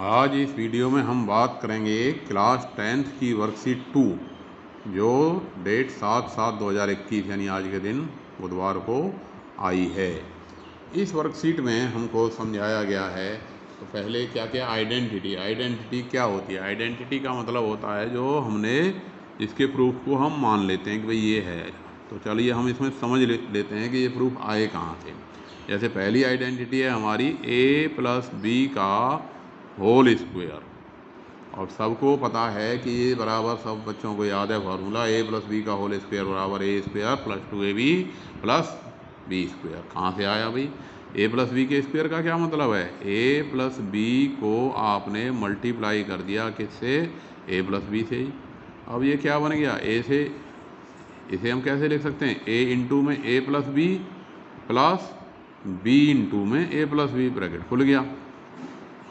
आज इस वीडियो में हम बात करेंगे क्लास 10th की वर्कशीट 2 जो डेट 7/7/2021 यानी आज के दिन बुधवार को आई है। इस वर्कशीट में हमको समझाया गया है तो पहले क्या क्या आइडेंटिटी क्या होती है। आइडेंटिटी का मतलब होता है जो हमने इसके प्रूफ को हम मान लेते हैं कि भाई ये है। तो चलिए हम इसमें समझ लेते हैं कि ये प्रूफ आए कहाँ से। जैसे पहली आइडेंटिटी है हमारी a+b का होल स्क्वायर, और सबको पता है कि ये बराबर, सब बच्चों को याद है फार्मूला, a+b का होल स्क्वायर बराबर a² + 2ab + b²। कहाँ से आया भाई? a+b के स्क्वायर का क्या मतलब है? a+b को आपने मल्टीप्लाई कर दिया किससे? a+b से ही। अब ये क्या बन गया? a से, इसे हम कैसे लिख सकते हैं? a इंटू में a+b प्लस b इंटू में a+b, ब्रैकेट खुल गया।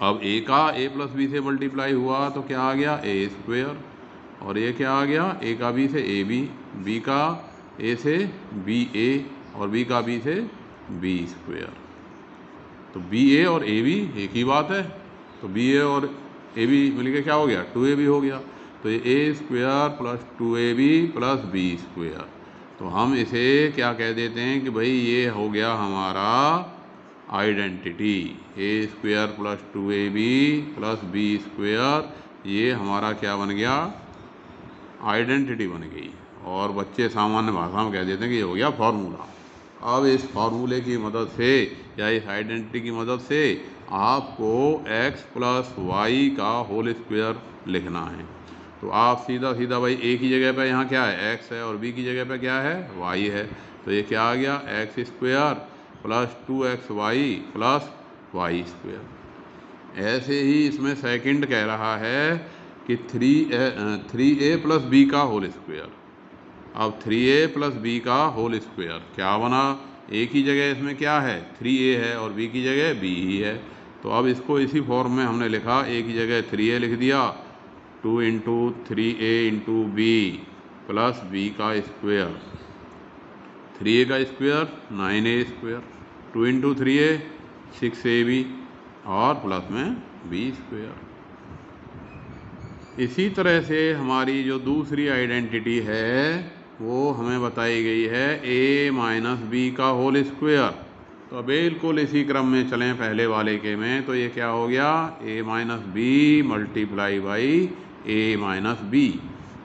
अब a का a+b से मल्टीप्लाई हुआ तो क्या आ गया? a²। और ये क्या आ गया? a का b से ab, b का a से ba और b का b से b²। तो ba और ab एक ही बात है, तो ba और ab मिलके क्या हो गया? 2ab हो गया। तो ये a² + 2ab + b²। तो हम इसे क्या कह देते हैं कि भाई ये हो गया हमारा आइडेंटिटी। a² + 2ab + b², ये हमारा क्या बन गया? आइडेंटिटी बन गई। और बच्चे सामान्य भाषा में कह देते हैं कि ये हो गया फार्मूला। अब इस फार्मूले की मदद से या इस आइडेंटिटी की मदद से आपको x + y का होल स्क्वायर लिखना है। तो आप सीधा सीधा भाई a की जगह पे यहाँ क्या है? x है, और b की जगह पे क्या है? y है। तो ये क्या आ गया? x² + 2xy + y²। ऐसे ही इसमें सेकंड कह रहा है कि 3a + b का होल स्क्वायर। अब 3a + b का होल स्क्वायर क्या बना? a की जगह इसमें क्या है? 3a है, और b की जगह b ही है। तो अब इसको इसी फॉर्म में हमने लिखा, a की जगह 3a लिख दिया, 2 × 3a × b + b का स्क्वायर। 3a का स्क्वायर 9a², 2 × 3a 6ab और प्लस में b²। इसी तरह से हमारी जो दूसरी आइडेंटिटी है वो हमें बताई गई है a - b का होल स्क्वायर। तो बिल्कुल इसी क्रम में चलें पहले वाले के में, तो ये क्या हो गया? a - b × a - b।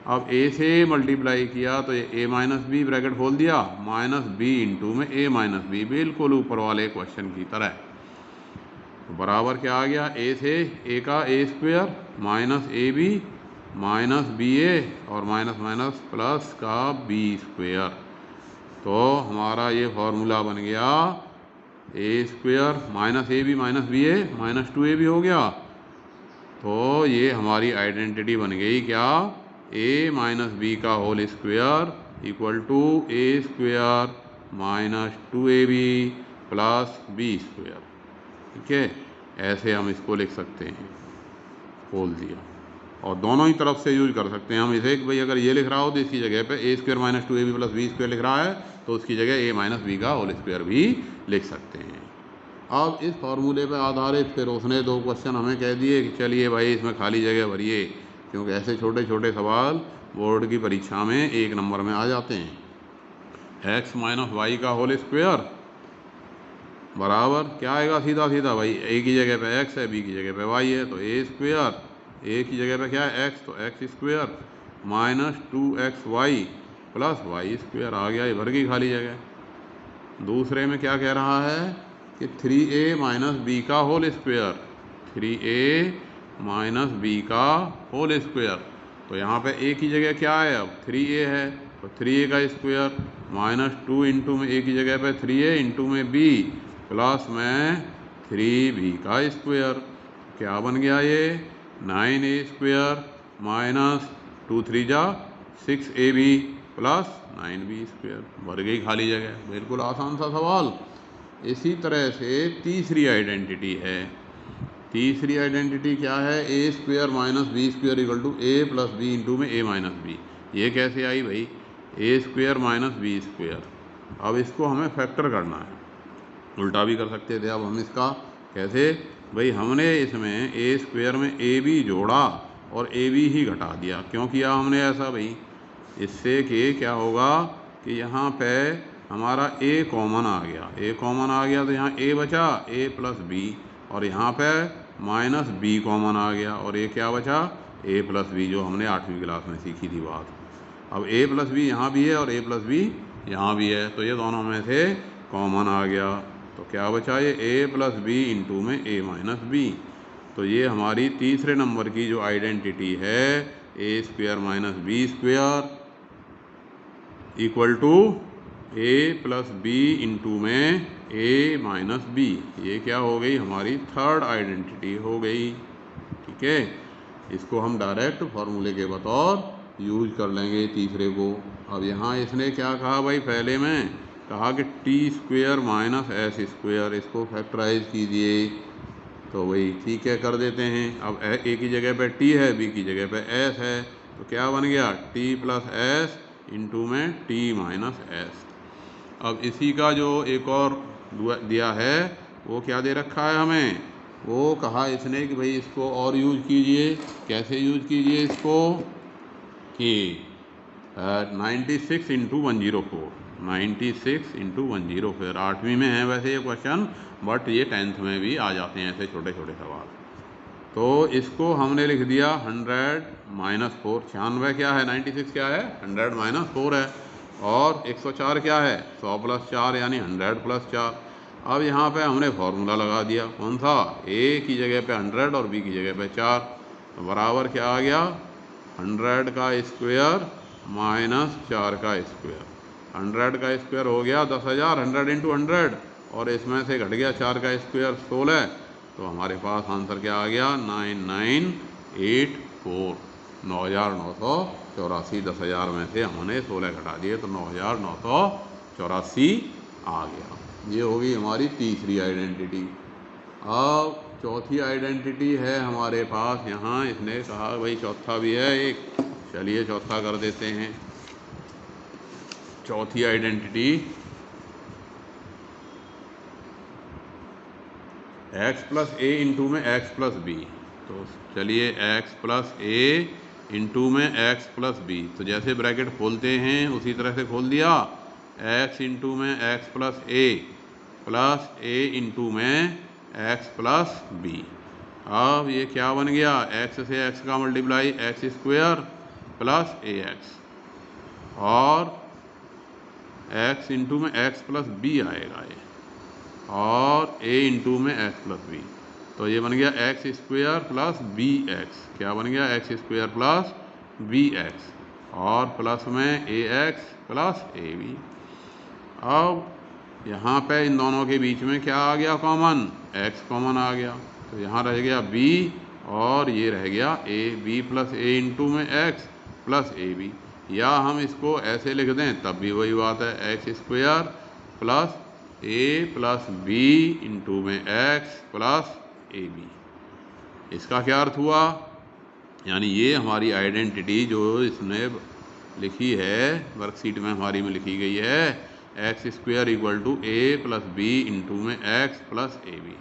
अब a से मल्टीप्लाई किया तो ये a - b, ब्रैकेट खोल दिया, -b इंटू में a - b, बिल्कुल ऊपर वाले क्वेश्चन की तरह। तो बराबर क्या आ गया? a से a का a² -ab -ba और माइनस माइनस प्लस का b²। तो हमारा ये फॉर्मूला बन गया a² -ab -ba -2ab हो गया। तो ये हमारी आइडेंटिटी बन गई क्या? a - b का whole square = a² -2ab + b²। ठीक है, ऐसे हम इसको लिख सकते हैं। खोल दिया, और दोनों ही तरफ से यूज कर सकते हैं हम इसे कि भाई अगर ये लिख रहा हो तो इसकी जगह पे a² -2ab + b² लिख रहा है तो उसकी जगह a - b का होल स्क्वायर भी लिख सकते हैं। अब इस फार्मूले पर आधारित फिर उसने 2 क्वेश्चन हमें कह दिए कि चलिए भाई इसमें खाली जगह भरिए, क्योंकि ऐसे छोटे छोटे सवाल बोर्ड की परीक्षा में 1 नंबर में आ जाते हैं। x - y का होल स्क्वायर बराबर क्या आएगा? सीधा सीधा भाई a की जगह पे x है, b की जगह पे y है, तो a², a की जगह पे क्या है? x, तो x² -2xy + y² आ गया, ये भर गई खाली जगह। दूसरे में क्या कह रहा है कि 3a - b का होल स्क्वायर, 3a - b का होल स्क्वायर। तो यहाँ पे a की जगह क्या है? अब 3a है, तो 3a का स्क्वायर -2 इंटू में a की जगह पे 3a इंटू में b प्लस में 3b का स्क्वायर। क्या बन गया ये? 9a² -2 3 जा 6ab + 9b²। भर गई खाली जगह, बिल्कुल आसान सा सवाल। इसी तरह से तीसरी आइडेंटिटी है। तीसरी आइडेंटिटी क्या है? a² - b² = a + b into में a - b। ये कैसे आई भाई? a² - b²। अब इसको हमें फैक्टर करना है, उल्टा भी कर सकते थे। अब हम इसका कैसे भाई हमने इसमें ए स्क्वायर में ए बी जोड़ा और ए बी ही घटा दिया। क्यों किया हमने ऐसा भाई? इससे कि क्या होगा कि यहाँ पे हमारा ए कॉमन आ गया, ए कॉमन आ गया तो यहाँ ए बचा ए प्लस बी, और यहाँ पे माइनस बी कॉमन आ गया और ये क्या बचा? ए प्लस बी, जो हमने 8वीं क्लास में सीखी थी बात। अब ए प्लस बी यहाँ भी है और ए प्लस बी यहाँ भी है, तो ये दोनों में से कॉमन आ गया, तो क्या बचा? ये ए प्लस बी इंटू में ए माइनस बी। तो ये हमारी तीसरे नंबर की जो आइडेंटिटी है, A square minus B square equal to A plus B into में ए माइनस बी, ये क्या हो गई? हमारी थर्ड आइडेंटिटी हो गई। ठीक है, इसको हम डायरेक्ट फॉर्मूले के बतौर यूज कर लेंगे तीसरे को। अब यहाँ इसने क्या कहा भाई? पहले में कहा कि T square minus S square, इसको फैक्टराइज कीजिए। तो वही ठीक है, कर देते हैं। अब ए की जगह पे टी है, बी की जगह पे एस है, तो क्या बन गया? टी प्लस एस इंटू में टी माइनस एस। अब इसी का जो एक और दिया है वो क्या दे रखा है हमें? वो कहा इसने कि भाई इसको और यूज कीजिए। कैसे यूज कीजिए इसको? कि 96 इंटू 104, 96 इंटू 104। 8वीं में है वैसे ये क्वेश्चन, बट ये 10th में भी आ जाते हैं ऐसे छोटे छोटे सवाल। तो इसको हमने लिख दिया 100 माइनस 4। 96 क्या है? 96 क्या है? 100 माइनस 4 है। और 104 क्या है? 100 प्लस 4 यानी 100 प्लस 4। अब यहाँ पे हमने फॉर्मूला लगा दिया, कौन सा? ए की जगह पे 100 और बी की जगह पे 4, तो बराबर क्या आ गया? 100 का स्क्वायर माइनस 4 का स्क्वायर। 100 का स्क्वायर हो गया 10,000, 100 इंटू 100, और इसमें से घट गया 4 का स्क्वायर 16, तो हमारे पास आंसर क्या आ गया? 9984, 9,984। 10,000 में से हमने 16 घटा दिए तो 9,984 आ गया। ये होगी हमारी तीसरी आइडेंटिटी। अब चौथी आइडेंटिटी है हमारे पास यहाँ, इसने कहा भाई चौथा भी है एक, चलिए चौथा कर देते हैं। चौथी identity x plus a into में x प्लस बी। तो चलिए x प्लस ए इंटू में x प्लस बी, तो जैसे ब्रैकेट खोलते हैं उसी तरह से खोल दिया। x इंटू में x प्लस ए इंटू में x प्लस बी। अब ये क्या बन गया? x से x का multiply x square plus a x, और x इंटू में x प्लस बी आएगा ये, और a इंटू में x प्लस बी, तो ये बन गया x square plus b x. क्या बन गया? X square plus b x, और प्लस में a x plus a B. अब यहाँ पे इन दोनों के बीच में क्या आ गया कॉमन? x कॉमन आ गया, तो यहाँ रह गया b और ये रह गया a, b plus a into में x प्लस ए बी। या हम इसको ऐसे लिख दें तब भी वही बात है, एक्स स्क्वायर प्लस ए प्लस बी इंटू में x प्लस ए बी। इसका क्या अर्थ हुआ? यानी ये हमारी आइडेंटिटी जो इसने लिखी है वर्कशीट में हमारी में लिखी गई है, x square equal to A plus B into में एक्स प्लस ए बी।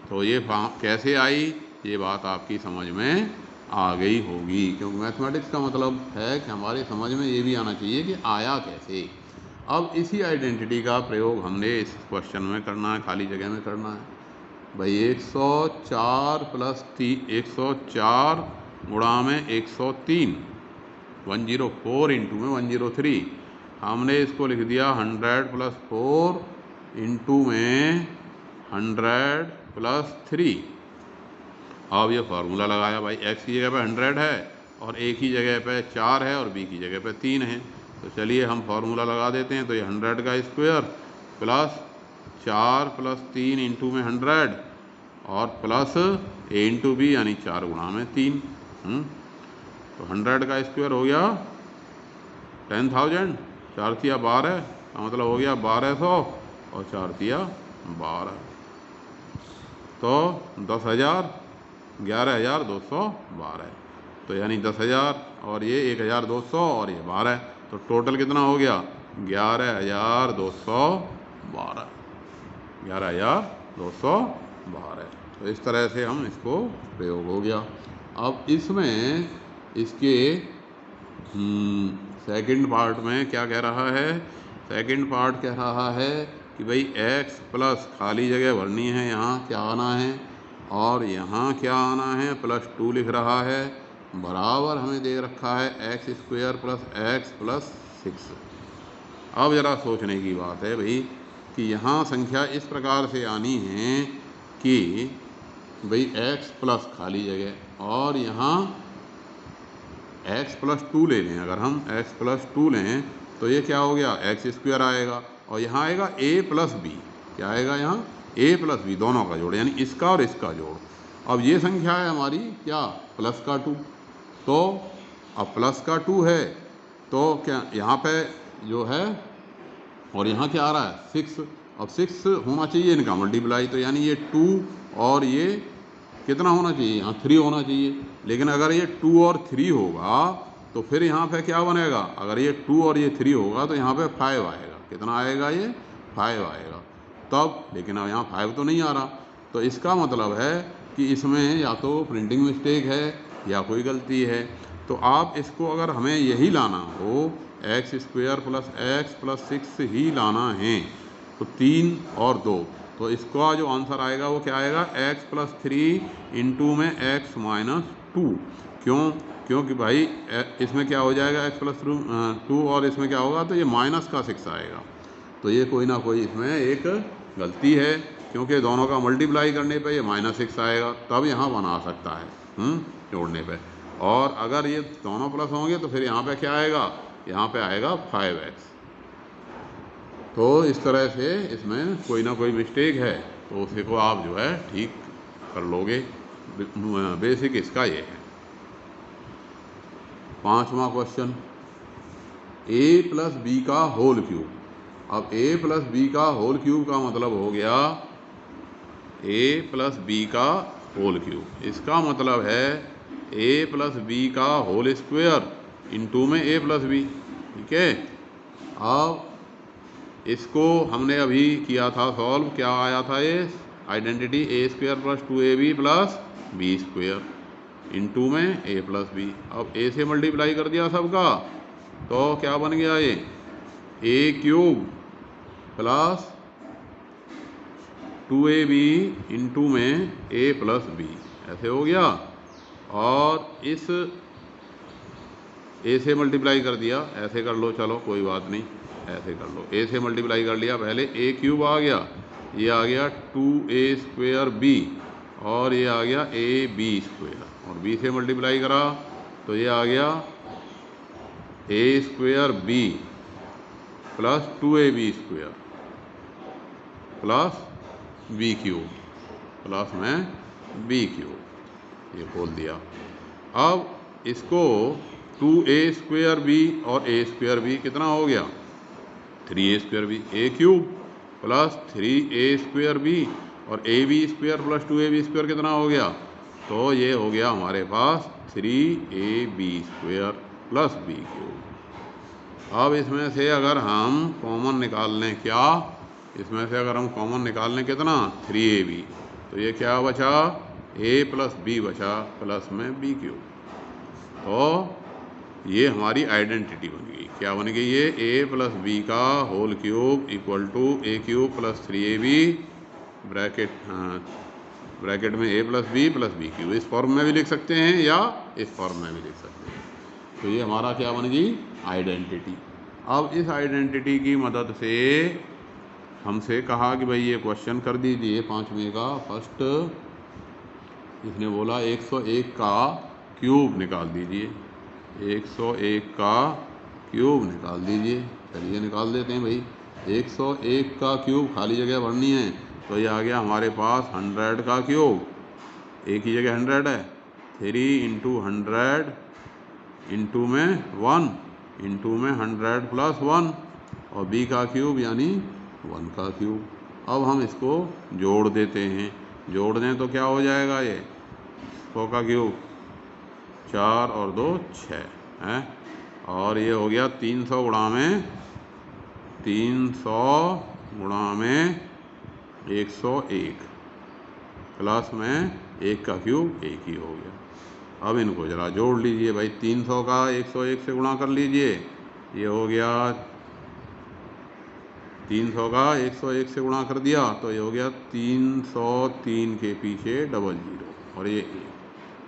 तो ये कैसे आई? ये बात आपकी समझ में आ गई होगी, क्योंकि मैथमेटिक्स का मतलब है कि हमारे समझ में ये भी आना चाहिए कि आया कैसे। अब इसी आइडेंटिटी का प्रयोग हमने इस क्वेश्चन में करना है, खाली जगह में करना है। भाई 104 प्लस 104 गुणा में 103, 104 इंटू में 103। हमने इसको लिख दिया 100 प्लस 4 इंटू में 100 प्लस 3। अब ये फार्मूला लगाया भाई, x की जगह पे 100 है और a की जगह पे 4 है और b की जगह पे 3 है, तो चलिए हम फार्मूला लगा देते हैं। तो ये 100 का स्क्वायर प्लस 4 प्लस 3 इंटू में 100 और प्लस a इंटू बी यानी 4 गुणा में 3। तो 100 का स्क्वायर हो गया 10,000, 4 तिया 12 का मतलब हो गया 1200 और 4 तिया 12, तो 10,000, 11,212। तो यानी 10,000 और ये 1,200 और ये 12, तो टोटल कितना हो गया? 11,212, 11,212। तो इस तरह से हम इसको प्रयोग हो गया। अब इसमें इसके सेकंड पार्ट में क्या कह रहा है? सेकंड पार्ट कह रहा है कि भाई x प्लस खाली जगह भरनी है, यहाँ क्या आना है और यहाँ क्या आना है, +2 लिख रहा है, बराबर हमें दे रखा है x² प्लस x प्लस 6। अब ज़रा सोचने की बात है भाई कि यहाँ संख्या इस प्रकार से आनी है कि भाई x प्लस खाली जगह और यहाँ x प्लस 2 ले लें। अगर हम x प्लस 2 लें तो ये क्या हो गया, x² आएगा और यहाँ आएगा a प्लस b। क्या आएगा यहाँ? a प्लस b, दोनों का जोड़, यानी इसका और इसका जोड़। अब ये संख्या है हमारी क्या, प्लस का 2। तो अब प्लस का 2 है तो क्या यहाँ पे जो है और यहाँ क्या आ रहा है 6। अब 6 होना चाहिए इनका मल्टीप्लाई, तो यानी ये 2 और ये कितना होना चाहिए, यहाँ 3 होना चाहिए। लेकिन अगर ये 2 और 3 होगा तो फिर यहाँ पे क्या बनेगा, अगर ये 2 और ये 3 होगा तो यहाँ पे 5 आएगा। कितना आएगा, ये 5 आएगा तब। लेकिन अब यहाँ 5 तो नहीं आ रहा, तो इसका मतलब है कि इसमें या तो प्रिंटिंग मिस्टेक है या कोई गलती है। तो आप इसको अगर हमें यही लाना हो x² प्लस x प्लस 6 ही लाना है तो 3 और 2, तो इसका जो आंसर आएगा वो क्या आएगा, x प्लस 3 इंटू में x माइनस 2। क्यों? क्योंकि भाई इसमें क्या हो जाएगा x प्लस 2 और इसमें क्या होगा, तो ये माइनस का 6 आएगा। तो ये कोई ना कोई इसमें एक गलती है, क्योंकि दोनों का मल्टीप्लाई करने पे ये -6 आएगा, तब यहाँ बना सकता है जोड़ने पे। और अगर ये दोनों प्लस होंगे तो फिर यहाँ पे क्या आएगा, यहाँ पे आएगा 5x। तो इस तरह से इसमें कोई ना कोई मिस्टेक है, तो उसी को आप जो है ठीक कर लोगे। बेसिक इसका ये है। 5वां क्वेश्चन, a प्लस बी का होल क्यूब। अब a प्लस बी का होल क्यूब का मतलब हो गया a प्लस बी का होल क्यूब। इसका मतलब है a प्लस बी का होल स्क्वायर इंटू में a प्लस बी। ठीक है। अब इसको हमने अभी किया था सॉल्व, क्या आया था ये identity, a² plus 2ab plus b² into में a प्लस बी। अब a से मल्टीप्लाई कर दिया सबका, तो क्या बन गया ये a³ प्लस 2ab इंटू में a प्लस बी, ऐसे हो गया। और इस a से मल्टीप्लाई कर दिया, ऐसे कर लो, चलो कोई बात नहीं, ऐसे कर लो। a से मल्टीप्लाई कर लिया, पहले a³ आ गया, ये आ गया 2a² और ये आ गया ab², और b से मल्टीप्लाई करा तो ये आ गया a² plus 2ab² plus b³ plus में b³, ये खोल दिया। अब इसको 2a² और a² कितना हो गया, 3a² a³ प्लस 3a² और ab² प्लस 2ab² कितना हो गया, तो ये हो गया हमारे पास 3ab² प्लस b³। अब इसमें से अगर हम कॉमन निकाल लें, क्या इसमें से अगर हम कॉमन निकाल लें कितना, 3ab, तो ये क्या बचा, a प्लस b बचा प्लस में b³। तो ये हमारी आइडेंटिटी बन गई। क्या बन गई ये, a प्लस b का whole cube equal to a³ plus 3ab bracket में a plus b plus b³। इस फॉर्म में भी लिख सकते हैं या इस फॉर्म में भी लिख सकते हैं। तो ये हमारा क्या बन गई, आइडेंटिटी। अब इस आइडेंटिटी की मदद से हमसे कहा कि भाई ये क्वेश्चन कर दीजिए 5वें का। फर्स्ट इसने बोला 101 का क्यूब निकाल दीजिए, 101 का क्यूब निकाल दीजिए। चलिए निकाल देते हैं भाई। 101 का क्यूब खाली जगह भरनी है, तो ये आ गया हमारे पास 100 का क्यूब, एक ही जगह 100 है, 3 इंटू 100 इंटू में 1 इंटू में 100 प्लस 1 और b का क्यूब यानी 1 का क्यूब। अब हम इसको जोड़ देते हैं, जोड़ दें तो क्या हो जाएगा, ये 100 का क्यूब 4 और 2 6 है, और ये हो गया 300 गुणा में 101। प्लस में 1 का क्यूब 1 ही हो गया। अब इनको ज़रा जोड़ लीजिए भाई, 300 का 101 से गुणा कर लीजिए, ये हो गया 300 का 101 से गुणा कर दिया तो ये हो गया 303 के पीछे डबल जीरो और ये 1।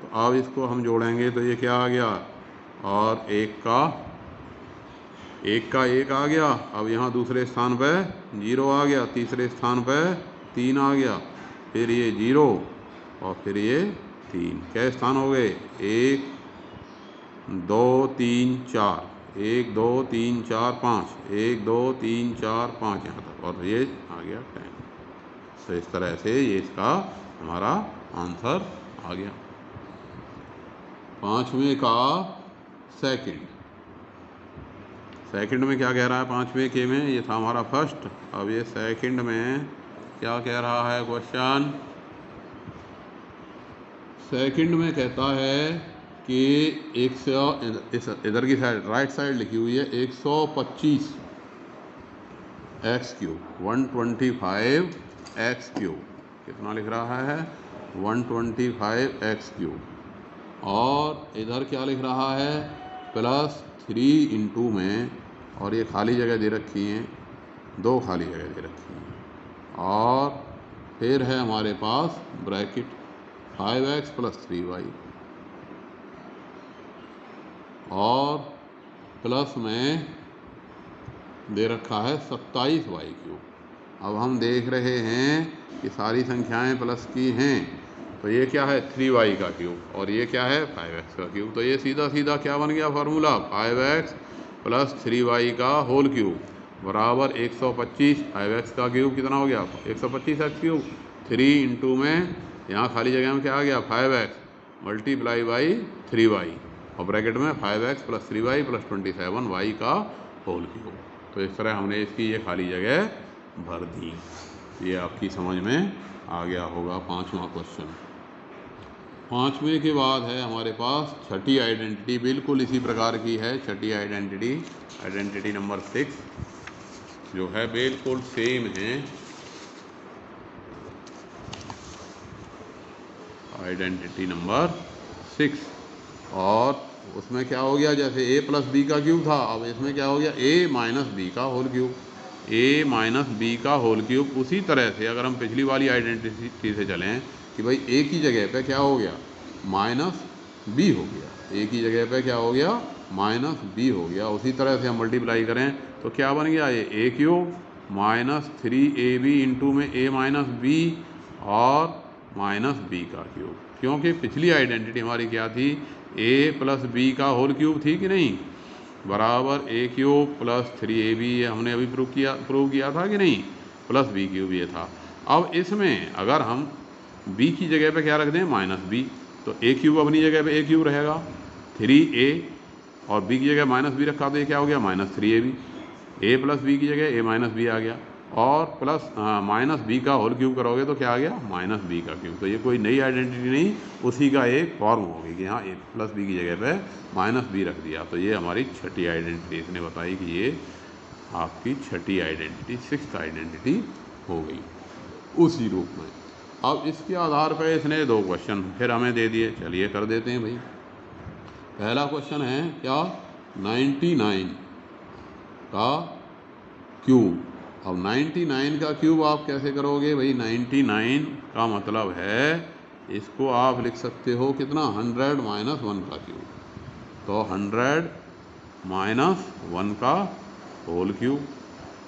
तो अब इसको हम जोड़ेंगे तो ये क्या आ गया, और 1 का 1 आ गया। अब यहाँ दूसरे स्थान पे 0 आ गया, तीसरे स्थान पे 3 आ गया, फिर ये 0 और फिर ये 3। क्या स्थान हो गए, 1 2 3 4, 1 2 3 4 5, 1 2 3 4 5 यहाँ तक, और ये आ गया 10। तो इस तरह से ये इसका हमारा आंसर आ गया। पाँचवें का सेकंड में क्या कह रहा है, पाँचवें के में ये था हमारा फर्स्ट, अब ये सेकंड में क्या कह रहा है क्वेश्चन। सेकंड में कहता है कि 100 इधर की साइड राइट साइड लिखी हुई है 125 एक्स क्यूब, 125 एक्स क्यूब, कितना लिख रहा है 125 एक्स क्यूब, और इधर क्या लिख रहा है +3 इंटू में, और ये खाली जगह दे रखी हैं, 2 खाली जगह दे रखी हैं, और फिर है हमारे पास ब्रैकेट 5x + 3y, और प्लस में दे रखा है 27y क्यूब। अब हम देख रहे हैं कि सारी संख्याएं प्लस की हैं, तो ये क्या है 3y का क्यूब, और ये क्या है 5x का क्यूब। तो ये सीधा सीधा क्या बन गया फार्मूला, 5x + 3y का होल क्यूब बराबर 125, 5x का क्यूब कितना हो गया 125 एक्स क्यूब, 3 इंटू में यहाँ खाली जगह में क्या आ गया 5x मल्टीप्लाई बाई 3y, और ब्रैकेट में 5x + 3y + 27y का होल क्यूब। तो इस तरह हमने इसकी ये खाली जगह भर दी। ये आपकी समझ में आ गया होगा पाँचवा क्वेश्चन। पाँचवें के बाद है हमारे पास छठी आइडेंटिटी, बिल्कुल इसी प्रकार की है छठी आइडेंटिटी नंबर 6, जो है बिल्कुल सेम है आइडेंटिटी नंबर 6। और उसमें क्या हो गया, जैसे a + b का क्यूब था, अब इसमें क्या हो गया a - b का होल क्यूब, a - b का होल क्यूब। उसी तरह से अगर हम पिछली वाली आइडेंटिटी से चलें कि भाई a की जगह पे क्या हो गया -b हो गया, a की जगह पे क्या हो गया -b हो गया, उसी तरह से हम मल्टीप्लाई करें तो क्या बन गया ये a क्यूब -3ab इंटू में a - b और -b का क्यूब, क्योंकि पिछली आइडेंटिटी हमारी क्या थी a + b का होल क्यूब थी कि नहीं, बराबर a क्यूब + 3ab, ये हमने अभी प्रूव किया था कि नहीं, + b क्यूब ये था। अब इसमें अगर हम b की जगह पे क्या रख दें -b, तो a क्यूब अपनी जगह पे a क्यूब रहेगा, 3a और b की जगह -b रखा तो ये क्या हो गया -3ab, a + b की जगह a - b आ गया, और प्लस -b का होल क्यूब करोगे तो क्या आ गया -b का क्यूब। तो ये कोई नई आइडेंटिटी नहीं, उसी का एक फॉर्म होगी कि हाँ a + b की जगह पे -b रख दिया। तो ये हमारी छठी आइडेंटिटी इसने बताई कि ये आपकी छठी आइडेंटिटी 6th आइडेंटिटी हो गई उसी रूप में। अब इसके आधार पर इसने 2 क्वेश्चन फिर हमें दे दिए, चलिए कर देते हैं भाई। पहला क्वेश्चन है क्या 99 का क्यूब। अब 99 का क्यूब आप कैसे करोगे भाई, 99 का मतलब है इसको आप लिख सकते हो कितना 100 - 1 का क्यूब, तो 100 - 1 का होल क्यूब।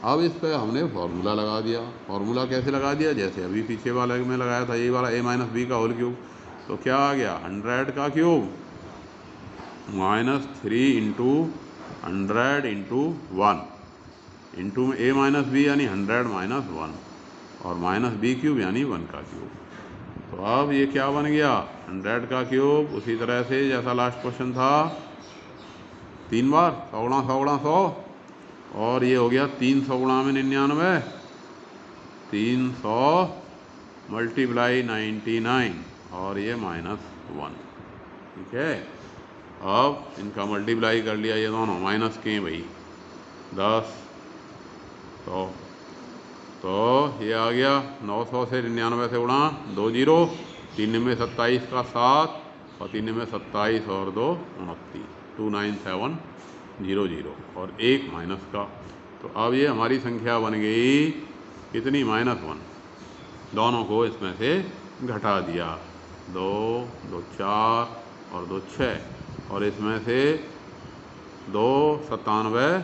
अब इस पर हमने फॉर्मूला लगा दिया, फॉर्मूला कैसे लगा दिया, जैसे अभी पीछे वाले में लगाया था, यही वाला a - b का होल क्यूब। तो क्या आ गया 100 का क्यूब -3 इंटू 100 इंटू 1 इंटू में a - b यानी 100 - 1 और -b क्यूब यानी 1 का क्यूब। तो अब ये क्या बन गया 100 का क्यूब, उसी तरह से जैसा लास्ट क्वेश्चन था 3 बार 100 × 100 × 100, और ये हो गया 300 × 99, 300 मल्टीप्लाई 99 और ये -1, ठीक है। अब इनका मल्टीप्लाई कर लिया, ये दोनों माइनस के भाई 10 100, तो ये आ गया 900 से 99 से उड़ा 2 जीरो, 3 में 27 का 7 और 3 में 27 और 2 29, 29700 और 1 माइनस का। तो अब ये हमारी संख्या बन गई कितनी, -1। दोनों को इसमें से घटा दिया, 2 2 4 और 2 6, और इसमें से 2 97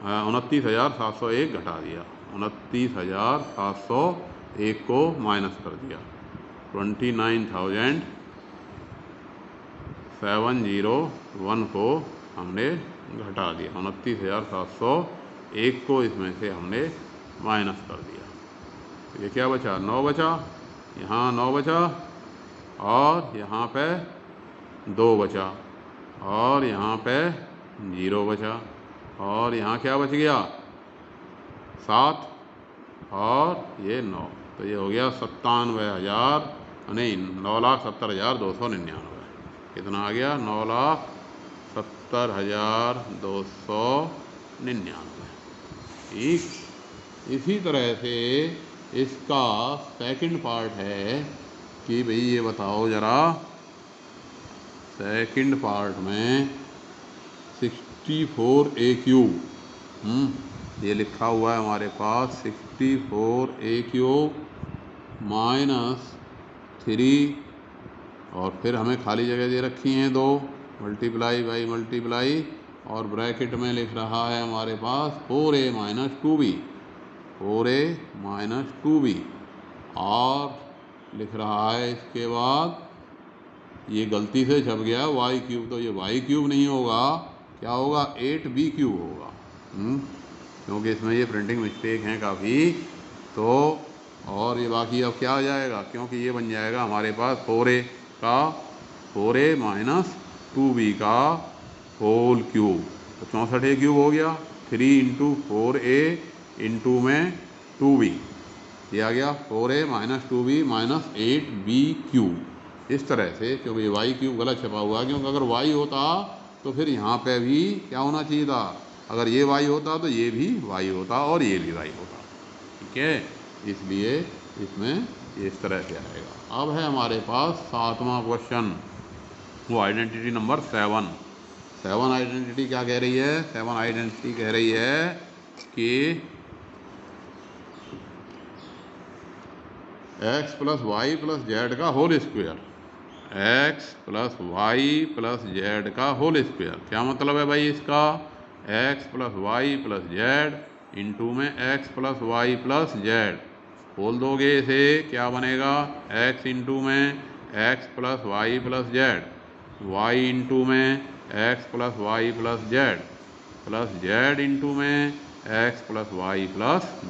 29,701 घटा दिया, 29,701 को माइनस कर दिया, 29,701 को हमने घटा दिया, 29,701 को इसमें से हमने माइनस कर दिया। तो ये क्या बचा, 9 बचा, यहाँ 9 बचा, और यहाँ पे 2 बचा, और यहाँ पे 0 बचा, और यहाँ क्या बच गया, 7 और ये 9। तो ये हो गया 97,000, नहीं 9,70,299। कितना आ गया, 9,70,299। ठीक, इसी तरह से इसका सेकंड पार्ट है कि भाई ये बताओ ज़रा, सेकंड पार्ट में 64a³ ये लिखा हुआ है हमारे पास, 64a³ -3, और फिर हमें खाली जगह दे रखी हैं 2, मल्टीप्लाई बाई मल्टीप्लाई, और ब्रैकेट में लिख रहा है हमारे पास 4a - 2b, 4a - 2b, और लिख रहा है इसके बाद, ये गलती से छप गया y³, तो ये y³ नहीं होगा, क्या होगा, 8b³ होगा, क्योंकि इसमें ये प्रिंटिंग मिस्टेक हैं काफ़ी। तो और ये बाकी अब क्या आ जाएगा, क्योंकि ये बन जाएगा हमारे पास 4a - 2b का होल क्यूब, तो 64a³ हो गया, 3 × 4a इंटू में 2b, ये आ गया 4a - 2b - 8b³। इस तरह से, क्योंकि y³ गलत छपा हुआ है, क्योंकि अगर y होता तो फिर यहाँ पे भी क्या होना चाहिए था, अगर ये y होता तो ये भी y होता और ये भी y होता। ठीक है, इसलिए इसमें इस तरह से आएगा। अब है हमारे पास 7वां क्वेश्चन, वो आइडेंटिटी नंबर 7। 7 आइडेंटिटी क्या कह रही है, 7 आइडेंटिटी कह रही है कि x + y + z का whole square, x + y + z का होल स्क्वायर। क्या मतलब है भाई इसका, x + y + z इंटू में x + y + z, खोल दोगे इसे, क्या बनेगा, x इंटू में x + y + z, y into में x + y + z, plus z into में x + y +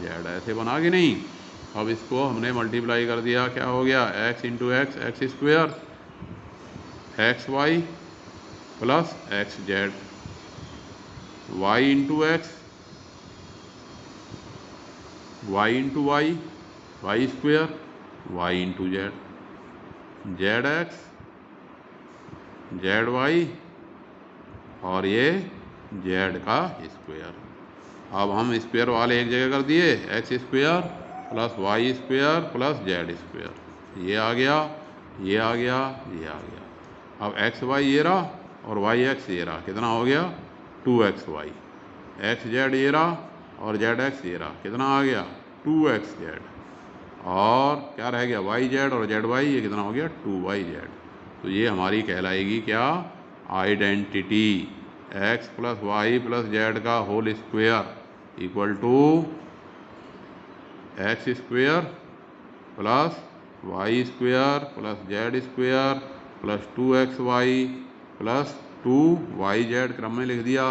z, ऐसे बना कि नहीं। अब इसको हमने मल्टीप्लाई कर दिया, क्या हो गया, x into x, x² xy + xz, y into x, y into y, y² y into z, zx zy और ये z का स्क्वायर। अब हम स्क्वायर वाले एक जगह कर दिए, x² + y² + z², ये आ गया, ये आ गया, ये आ गया। अब xy ये रहा और yx ये रहा, कितना हो गया, 2xy, xz ये रहा और zx ये रहा, कितना आ गया, 2xz, और क्या रह गया, yz और zy, ये कितना हो गया, 2yz। तो ये हमारी कहलाएगी क्या, आइडेंटिटी, x + y + z का whole square equal to x² + y² + z² + 2xy + 2yz, क्रम में लिख दिया,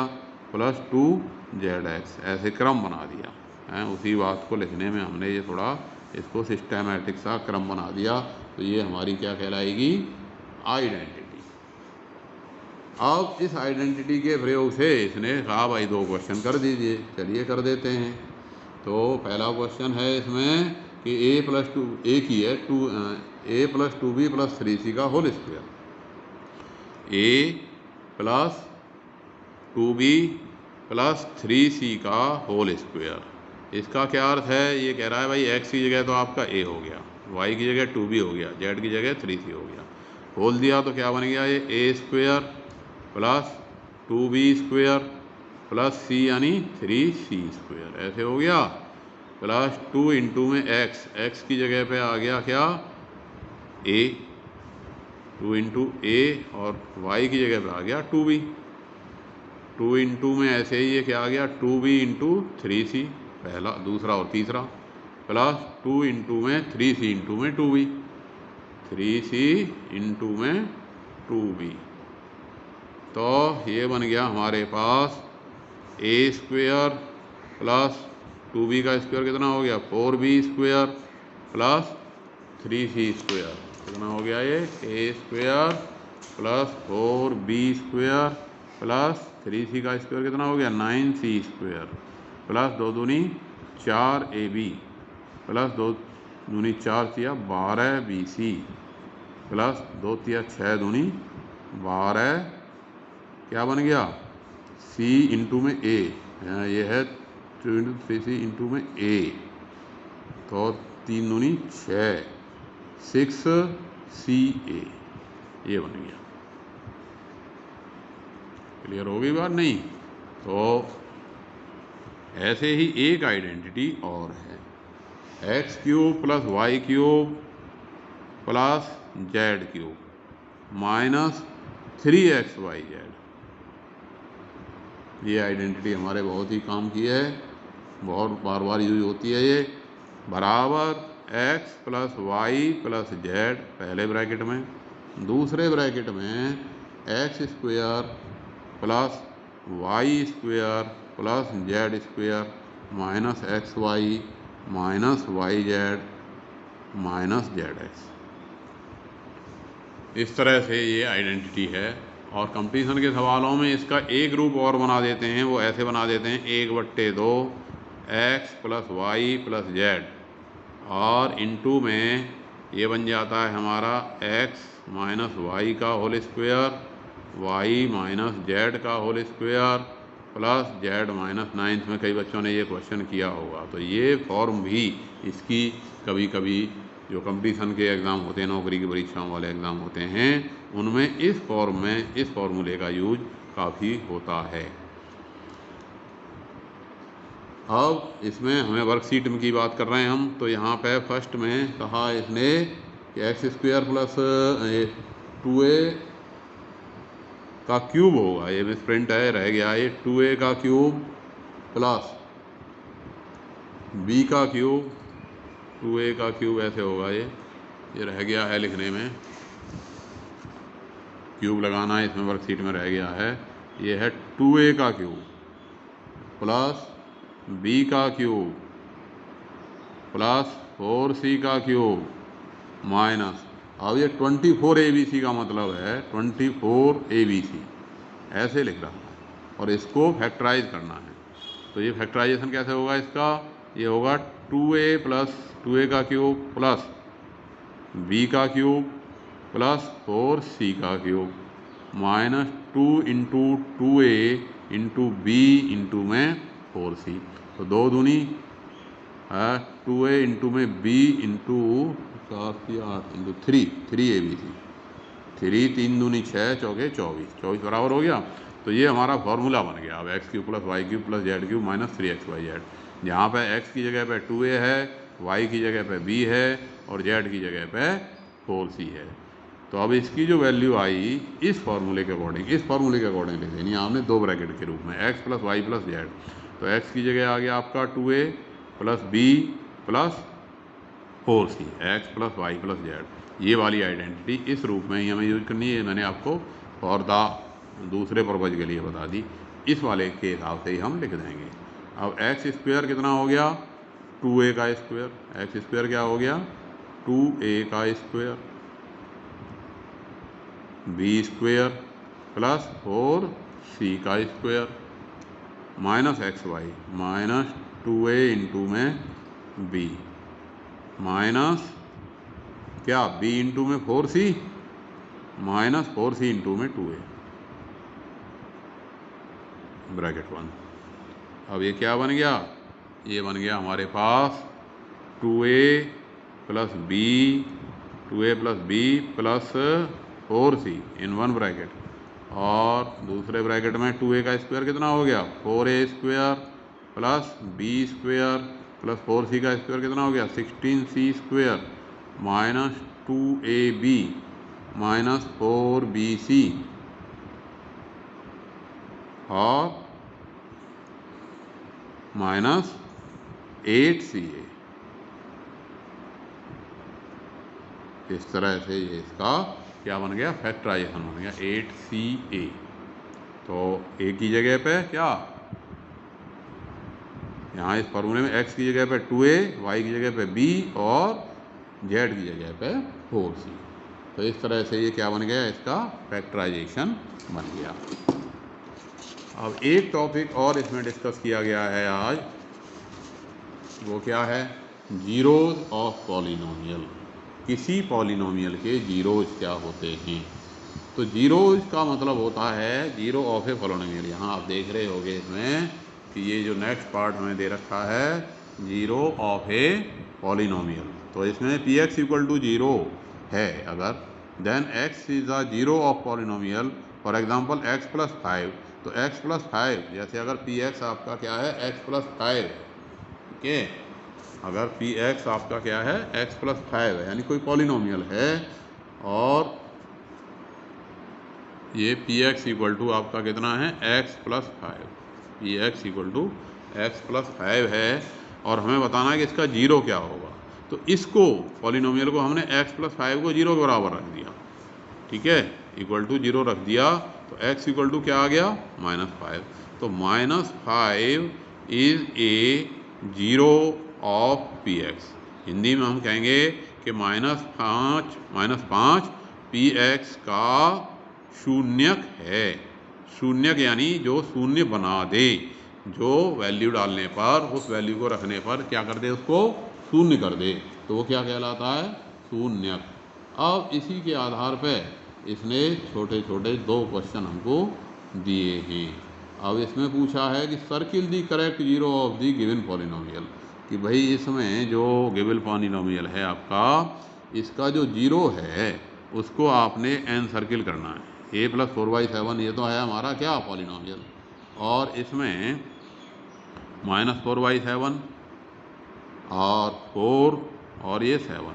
+ 2zx, ऐसे क्रम बना दिया है। उसी बात को लिखने में हमने ये थोड़ा इसको सिस्टमैटिक सा क्रम बना दिया। तो ये हमारी क्या कहलाएगी, आइडेंटिटी। अब इस आइडेंटिटी के प्रयोग से इसने कहा भाई 2 क्वेश्चन कर दीजिए, चलिए कर देते हैं। तो पहला क्वेश्चन है इसमें कि a + 2 एक ही है, a + 2b + 3c का whole square, a + 2b + 3c का होल स्क्वायर, इसका क्या अर्थ है, ये कह रहा है भाई x की जगह तो आपका a हो गया, y की जगह 2b हो गया, z की जगह 3c हो गया। खोल दिया तो क्या बन गया, ये a square plus 2b square plus c यानी 3c स्क्वेयर, ऐसे हो गया। प्लस 2 इंटू में x की जगह पे आ गया क्या, a, 2 इंटू a, और y की जगह पे आ गया 2b। 2 इंटू में ऐसे ही ये क्या आ गया, 2b इंटू 3c, पहला दूसरा और तीसरा, प्लस 2 इंटू में 3c इंटू में 2b, 3c इंटू में 2b। तो ये बन गया हमारे पास a स्क्वेयर प्लस 2b का स्क्वायर कितना हो गया, 4b square plus 3c square, कितना हो गया ये, a square plus 4b square plus 3c का स्क्वायर कितना हो गया, 9c स्क्वेयर प्लस 2 दूनी 4ab प्लस 2 दूनी 4 तिया 12bc प्लस 2 तिया 6 दूनी 12, क्या बन गया, c इंटू में a, ये है 2 इंटू 3c इंटू में a, तो 3 दूनी 6, 6ca, ये बन गया। क्लियर हो गई बात, नहीं? तो ऐसे ही एक आइडेंटिटी और है, x cube plus y cube plus z cube minus 3xyz। ये आइडेंटिटी हमारे बहुत ही काम की है, बहुत बार बार यूज होती है। ये बराबर x plus y plus z पहले ब्रैकेट में, दूसरे ब्रैकेट में x square plus y square plus z square minus x y minus y z minus z x. इस तरह से ये आइडेंटिटी है। और कंपटीशन के सवालों में इसका एक रूप और बना देते हैं, वो ऐसे बना देते हैं 1/2 x plus y plus z, और इनटू में ये बन जाता है हमारा x माइनस वाई का whole square, y minus z का whole square plus z minus 9th में कई बच्चों ने ये क्वेश्चन किया होगा। तो ये फॉर्म भी इसकी कभी कभी जो कंपटीशन के एग्ज़ाम होते हैं, नौकरी की परीक्षाओं वाले एग्ज़ाम होते हैं, उनमें इस फॉर्म में इस फॉर्मूले का यूज काफ़ी होता है। अब इसमें हमें वर्कशीट में की बात कर रहे हैं हम, तो यहाँ पे फर्स्ट में कहा इसने कि एक्स स्क्वेयर प्लस 2a का क्यूब होगा, ये मिस प्रिंट है रह गया, ये 2a का क्यूब प्लस b का क्यूब, 2a का क्यूब ऐसे होगा, ये रह गया है लिखने में, क्यूब लगाना है इसमें वर्कशीट में रह गया है। ये है 2a का क्यूब प्लस b का क्यूब प्लस 4c का क्यूब माइनस, अब ये 24abc का मतलब है 24abc, ऐसे लिख रहा है और इसको फैक्टराइज करना है। तो ये फैक्टराइजेशन कैसे होगा इसका, ये होगा 2a प्लस 2a का क्यूब प्लस b का क्यूब प्लस 4c का cube minus 2 into 2a into b into में 4c, तो 2 दूनी 2a इंटू में b इंटू 7 या 8 इंटू 3abc, 3 दूनी 6 चौके 24 बराबर हो गया। तो ये हमारा फॉर्मूला बन गया। अब x cube plus y cube plus z cube minus 3xyz, जहाँ पे एक्स की जगह पे 2a है, वाई की जगह पे b है और जेड की जगह पे 4c है। तो अब इसकी जो वैल्यू आई इस फॉर्मूले के अकॉर्डिंग लिख देनी है आपने 2 ब्रैकेट के रूप में, x plus y plus z. तो एक्स की जगह आ गया आपका 2a plus b plus 4c, x plus y plus z. ये वाली आइडेंटिटी इस रूप में ही हमें यूज करनी है, मैंने आपको फॉर द दूसरे पर्पज के लिए बता दी, इस वाले के हिसाब से ही हम लिख देंगे। अब एक्स स्क्वायर कितना हो गया, 2a का स्क्वायर, एक्स स्क्वायर क्या हो गया 2a का square, b square plus 4c का square minus x y minus 2a into में b माइनस क्या b इंटू में 4c माइनस 4c इंटू में 2a ब्रैकेट 1। अब ये क्या बन गया ये बन गया हमारे पास 2a plus b plus 4c in one bracket, और दूसरे ब्रैकेट में 2a का स्क्वायर कितना हो गया 4a square plus b square plus 4c का स्क्वायर कितना हो गया 16c square minus 2ab minus 4bc और माइनस 8ca। इस तरह से ये इसका क्या बन गया फैक्टराइजेशन बन गया 8ca। तो a की जगह पे क्या, यहाँ इस फॉर्मूले में x की जगह पे 2a, y की जगह पे b और z की जगह पे 4c। तो इस तरह से ये क्या बन गया इसका फैक्टराइजेशन बन गया। अब एक टॉपिक और इसमें डिस्कस किया गया है आज, वो क्या है जीरोज ऑफ पॉलिनोमियल। किसी पॉलिनोमियल के जीरोज क्या होते हैं। तो जीरोज का मतलब होता है जीरो ऑफ ए पॉलिनोमियल। यहाँ आप देख रहे होगे इसमें कि ये जो नेक्स्ट पार्ट हमें दे रखा है जीरो ऑफ ए पॉलिनोमियल। तो इसमें p x equal to zero है अगर, then x is a zero of polynomial. For example x plus 5, तो एक्स प्लस 5 जैसे अगर पी एक्स आपका क्या है एक्स प्लस 5, ठीक है, अगर पी एक्स आपका क्या है एक्स प्लस 5 है यानी कोई पॉलिनोमियल है, और ये पी एक्स इक्वल टू आपका कितना है x plus 5, p x equal to x plus 5 है, और हमें बताना है कि इसका जीरो क्या होगा। तो इसको पॉलिनोमियल को हमने एक्स प्लस 5 को जीरो के बराबर रख दिया, ठीक है, इक्वल टू जीरो रख दिया, तो x इक्वल टू क्या आ गया -5। तो -5 is a zero of P x. Hindi में हम कहेंगे कि -5 पी एक्स का शून्यक है। शून्यक यानी जो शून्य बना दे, जो वैल्यू डालने पर उस वैल्यू को रखने पर क्या कर दे उसको शून्य कर दे, तो वो क्या कहलाता है शून्यक। अब इसी के आधार पर इसने छोटे छोटे 2 क्वेश्चन हमको दिए हैं। अब इसमें पूछा है कि circle the correct zero of the given polynomial, कि भाई इसमें जो गिवन पॉलिनोमियल है आपका, इसका जो जीरो है उसको आपने एन सर्किल करना है। a प्लस 4/7 ये तो है हमारा क्या पॉलिनोमियल, और इसमें -4/7 और 4 और ये 7,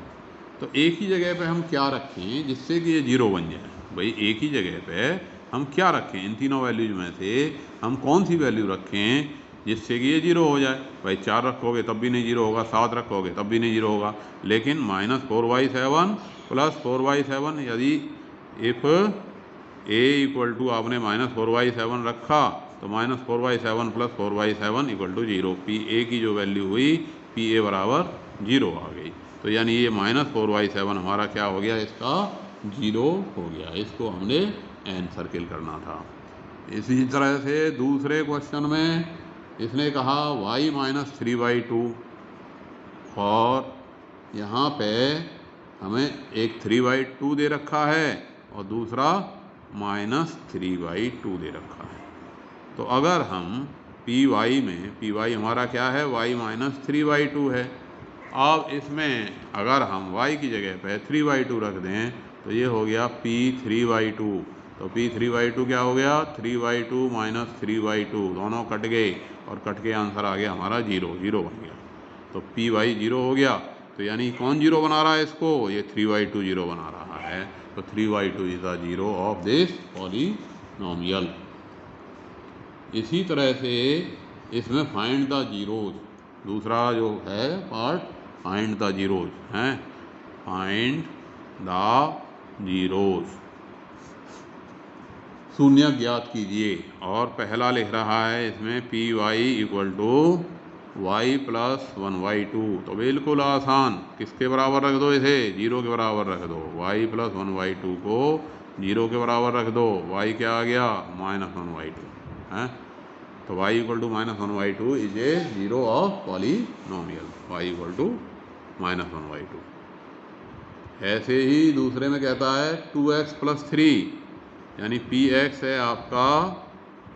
तो एक ही जगह पे हम क्या रखें जिससे कि ये जीरो बन जाए। भाई एक ही जगह पे हम क्या रखें, इन तीनों वैल्यूज में से हम कौन सी वैल्यू रखें जिससे कि ये जीरो हो जाए। भाई 4 रखोगे तब भी नहीं जीरो होगा, 7 रखोगे तब भी नहीं जीरो होगा, लेकिन -4/7 प्लस 4/7, यदि इफ़ a इक्वल टू आपने -4/7 रखा तो -4/7 plus 4/7 equal to zero. P a की जो वैल्यू हुई पी ए बराबर जीरो आ गई। तो यानी ये -4/7 हमारा क्या हो गया इसका जीरो हो गया। इसको हमने एन सर्किल करना था। इसी तरह से दूसरे क्वेश्चन में इसने कहा y -3/2, और यहाँ पे हमें एक 3/2 दे रखा है और दूसरा -3/2 दे रखा है। तो अगर हम पी वाई में, पी वाई हमारा क्या है y -3/2 है। अब इसमें अगर हम y की जगह पे 3/2 रख दें तो ये हो गया p3/2। तो p3/2 क्या हो गया 3/2 -3/2, दोनों कट गए और कट के आंसर आ गया हमारा जीरो बन गया। तो पी वाई जीरो हो गया, तो यानी कौन जीरो बना रहा है इसको, ये 3/2 जीरो बना रहा है। तो 3/2 is the zero of this polynomial. इसी तरह से इसमें फाइंड द जीरोज, दूसरा जो है पार्ट फाइंड द जीरोज हैं, फाइंड द जीरोज, शून्य ज्ञात कीजिए। और पहला लिख रहा है इसमें p y equal to y plus 1/2। तो बिल्कुल आसान, किसके बराबर रख दो इसे, जीरो के बराबर रख दो। वाई प्लस 1/2 को जीरो के बराबर रख दो, वाई क्या आ गया -1/2 है। तो y equal to -1/2 is a zero of polynomial, y equal to -1/2। ऐसे ही दूसरे में कहता है 2x + 3, यानी px है आपका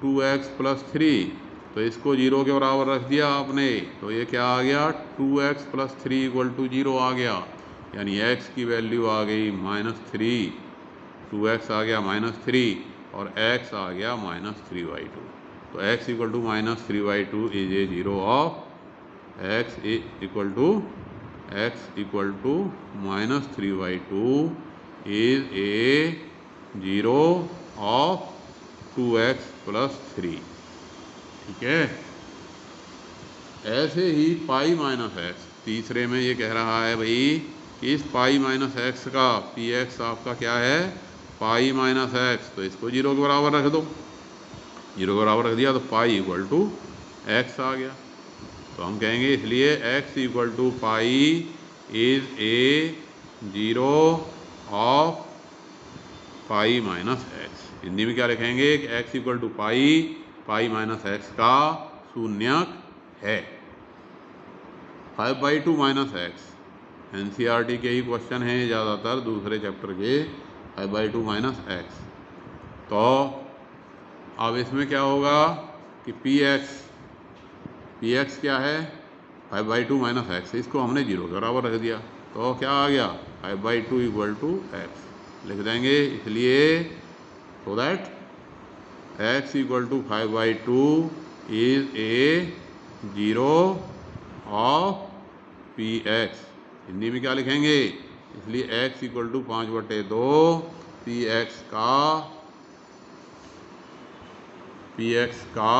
2x + 3, तो इसको 0 के बराबर रख दिया आपने, तो ये क्या आ गया 2x + 3 = 0 आ गया, यानी x की वैल्यू आ गई -3, 2x आ गया -3 और x आ गया -3/2। तो x = -3/2 is a zero of x = -3/2 is a zero of 2x + 3। ठीक है। ऐसे ही पाई माइनस एक्स, तीसरे में ये कह रहा है भाई कि इस पाई माइनस एक्स का px आपका क्या है पाई माइनस एक्स, तो इसको 0 के बराबर रख दो, 0 के बराबर रख दिया तो पाई = x आ गया। तो हम कहेंगे इसलिए x = pi is a zero of pi minus x. Hindi में क्या लिखेंगे कि x = पाई माइनस एक्स का शून्यक है। 5/2 - x NCERT के ही क्वेश्चन हैं ज़्यादातर, दूसरे चैप्टर के 5/2 - x। तो अब इसमें क्या होगा कि px क्या है 5/2 - x, इसको हमने 0 के बराबर रख दिया, तो क्या आ गया 5/2 = x लिख देंगे। इसलिए so that x = 5/2 is a zero of px। Hindi में क्या लिखेंगे, इसलिए x = 5/2 px का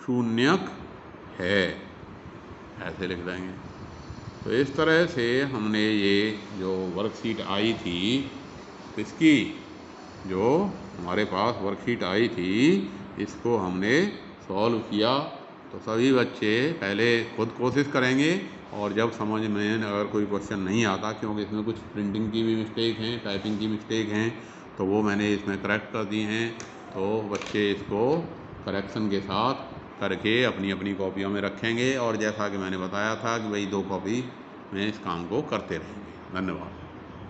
शून्यक है, ऐसे लिख देंगे। तो इस तरह से हमने ये जो वर्कशीट आई थी, इसकी जो हमारे पास वर्कशीट आई थी इसको हमने सॉल्व किया। तो सभी बच्चे पहले खुद कोशिश करेंगे और जब समझ में अगर कोई क्वेश्चन नहीं आता, क्योंकि इसमें कुछ प्रिंटिंग की भी मिस्टेक हैं, टाइपिंग की मिस्टेक हैं, तो वो मैंने इसमें करेक्ट कर दी हैं। तो बच्चे इसको करेक्शन के साथ करके अपनी अपनी कॉपियों में रखेंगे और जैसा कि मैंने बताया था कि भाई 2 कॉपी में इस काम को करते रहेंगे। धन्यवाद।